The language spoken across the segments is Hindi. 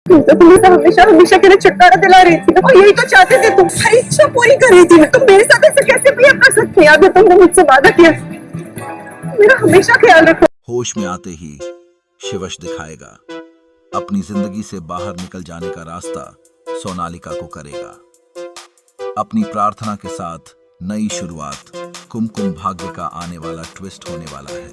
तुम तो पुलिस हमेशा हमेशा के लिए छुटकारा दिला रही थी, और यही तो चाहते थे तुम। भाई इच्छा पूरी कर रही थी, तुम मेरे साथ ऐसे कैसे भी कर सकते? याद है तुमने मुझसे वादा किया, मेरा हमेशा ख्याल रखो। होश में आते ही शिवश दिखाएगा अपनी जिंदगी से बाहर निकल जाने का रास्ता सोनालिका को करेगा। अपनी प्रार्थना के साथ नई शुरुआत, कुमकुम भाग्य का आने वाला ट्विस्ट होने वाला है।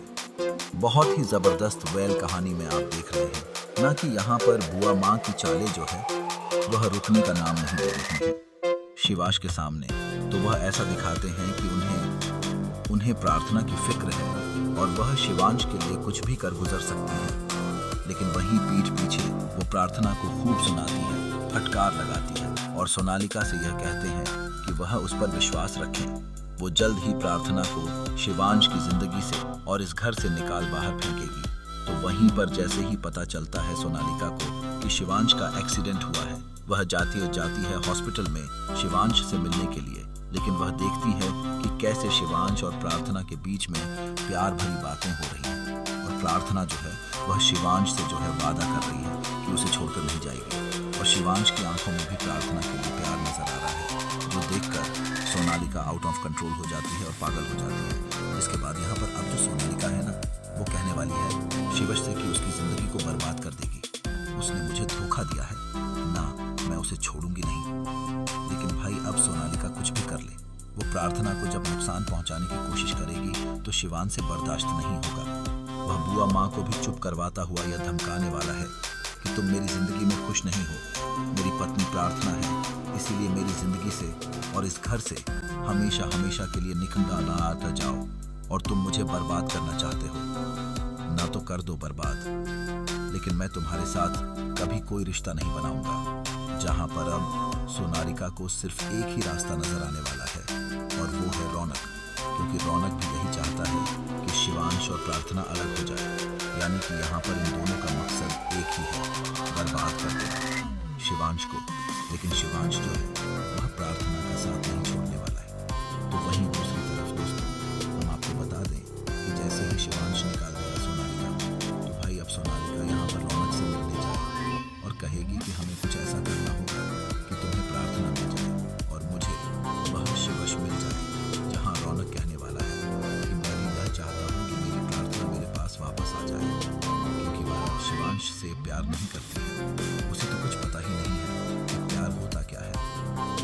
बहुत ही जबरदस्त वेल कहानी में आप देख रहे हैं ना कि यहाँ पर बुआ माँ की चालें जो है वह रुकने का नाम नहीं ले रही है शिवाश के सामने। तो वह ऐसा दिखाते हैं कि उन्हें प्रार्थना की फिक्र है और वह शिवांश के लिए कुछ भी कर गुजर सकती है। लेकिन वहीं पीठ पीछे वो प्रार्थना को खूब सुनाती है, फटकार लगाती है और सोनालिका से यह कहते हैं कि वह उस पर विश्वास रखें। वो जल्द ही प्रार्थना को शिवांश की जिंदगी से और इस घर से निकाल बाहर फेंकेगी। तो वहीं पर जैसे ही पता चलता है सोनालिका को कि शिवांश का एक्सीडेंट हुआ है, वह जाती है हॉस्पिटल में शिवांश से मिलने के लिए। लेकिन वह देखती है कि कैसे शिवांश और प्रार्थना के बीच में प्यार भरी बातें हो रही हैं और प्रार्थना जो है वह शिवांश से जो है वादा कर रही है कि उसे छोड़कर नहीं जाएगी। और शिवांश की आंखों में भी प्रार्थना के लिए प्यार नजर आ रहा है, जो देखकर सोनालिका आउट ऑफ कंट्रोल हो जाती है और पागल हो जाती है। इसके बाद यहाँ पर अब जो सोनालिका है ना, वो कहने वाली है शिवश से कि उसकी जिंदगी को बर्बाद कर देगी। उसने मुझे धोखा दिया है ना, मैं उसे छोड़ूंगी नहीं। लेकिन भाई अब सोनालिका कुछ भी कर ले, वो प्रार्थना को जब नुकसान पहुंचाने की कोशिश करेगी तो शिवान से बर्दाश्त नहीं होगा। वह बुआ माँ को भी चुप करवाता हुआ यह धमकाने वाला है कि तुम मेरी जिंदगी में खुश नहीं हो। मेरी पत्नी प्रार्थना है, इसीलिए मेरी जिंदगी से और इस घर से हमेशा हमेशा के लिए निकल जाओ। और तुम मुझे बर्बाद करना चाहते हो ना, तो कर दो बर्बाद, लेकिन मैं तुम्हारे साथ कभी कोई रिश्ता नहीं बनाऊंगा। जहां पर अब सोनालिका को सिर्फ एक ही रास्ता नजर आने वाला है और वो है रौनक, क्योंकि रौनक भी यही चाहता है कि शिवांश और प्रार्थना अलग हो जाए। यानी कि यहाँ पर इन दोनों का मकसद एक ही है, बर्बाद कर देना शिवांश को। लेकिन शिवांश जो है वह प्रार्थना का साथ नहीं छोड़ने वाला है। तो वहीं दूसरी तरफ दोस्तों, हम आपको बता दें कि जैसे ही शिवांश निकाल देगा सोनालिका, तो भाई अब सोनालिका यहाँ पर रौनक से मिलने जाए और कहेगी कि हमें कुछ ऐसा करना होगा कि तुम्हें प्रार्थना मिल जाए और मुझे वह शिवश मिल जाए। जहाँ रौनक कहने वाला है कि मैं भी यह चाहता हूँ कि मेरी प्रार्थना मेरे पास वापस आ जाए, क्योंकि वह शिवांश से प्यार नहीं करती है। उसे तो कुछ पता ही नहीं है कि प्यार होता क्या है।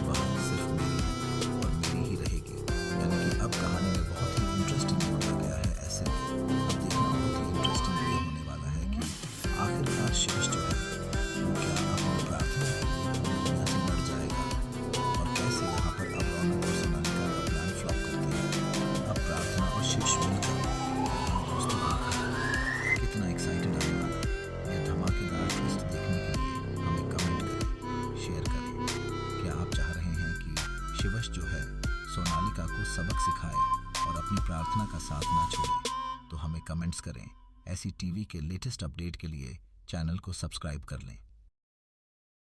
वह सिर्फ मेरी है और मेरी ही रहेगी। यानी कि अब कहानी में बहुत ही इंटरेस्टिंग मोड़ आ गया है। ऐसे में अब देखना बहुत ही इंटरेस्टिंग ये होने वाला है कि आखिरकार शिवश जो है वो क्या अपनी प्रार्थना की दुनिया से लड़ जाएगा और कैसे यहाँ पर अब रौनक और सोनालिका का प्लान फ्लॉप करते हैं। अब प्रार्थना और शिवश मिलकर दोस्तों कितना एक्साइटेड आने वाला है। यह धमाकेदार ट्विस्ट देखने के लिए हमें कमेंट करें, शेयर करें। क्या आप चाह रहे हैं कि शिवश जो है सोनालिका को सबक सिखाए और अपनी प्रार्थना का साथ ना छोड़े? तो हमें कमेंट्स करें। ऐसी टीवी के लेटेस्ट अपडेट के लिए चैनल को सब्सक्राइब कर लें।